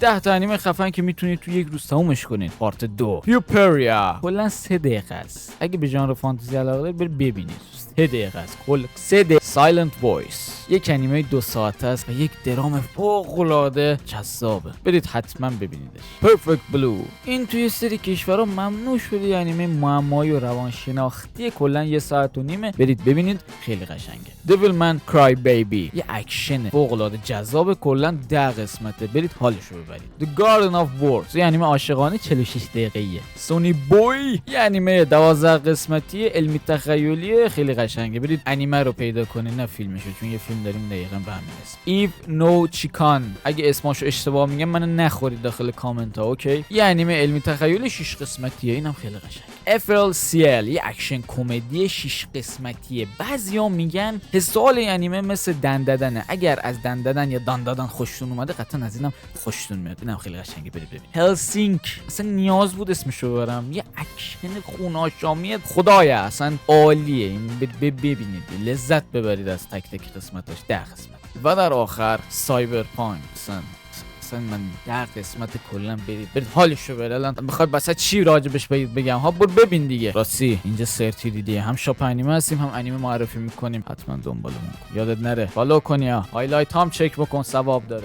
10 تا انیمه خفن که میتونید تو یک روز تمومش کنید. پارت 2 یوپریا کلا 3 دقیقه است. اگه به ژانر فانتزی علاقه دارید برید ببینید. 3 دقیقه است. کل 3 دقیقه. سایلنت وایس یک انیمه 2 ساعته است و یک درام فوق العاده جذابه. برید حتما ببینیدش. پرفکت بلو این توی سری کشورها ممنوع شده انیمه معمایی و روانشناختی کلا 1 ساعت و نیمه. برید ببینید خیلی قشنگه. دیولمن کرای بیبی یه اکشن فوق العاده جذاب کلا 10 قسمته. برید حالشو ببرید. The Garden of Words یه انیمه عاشقانه 46 دقیقه‌ایه. سونی بوی یه انیمه 12 قسمتی علمی تخیلیه خیلی قشنگه. برید انیمه رو پیدا کنید نه فیلمشو، چون یه فیلم داریم دقیقاً به همین اسم. ایو نو چیکان اگه اسمشو اشتباه میگم منو نخورید داخل کامنت ها. اوکی یه انیمه علمی تخیلی 6 قسمتیه. اینم خیلی قشنگه. افرل سیل یه اکشن کمدی 6 قسمتیه. بعضیا میگن حسال این انیمه مثل دنددنه. اگر از دنددن یا داندادن خوشتون اومده قطعا از اینم خوشتون میاد. اینم خیلی قشنگه. برید ببینید. هلسینک اصلا نیاز بود اسمشو ببرم. یه اکشن خوناشامی خدایا اصلا عالیه. این ببینید لذت ببرید از تک تک قسمتاش. 10 قسمت. و در آخر سایبرپانک اصلا من 10 قسمت کلا برید حالشو برید. الان میخواد بس چی راجبش بگم ها برو ببین دیگه. راستی اینجا سرتی دیدی هم شاپ انیمه هستیم هم انیمه معرفی میکنیم. حتما دنبالمون کن. یادت نره فالو کنی ها. هایلایت هم چک بکن ثواب داره.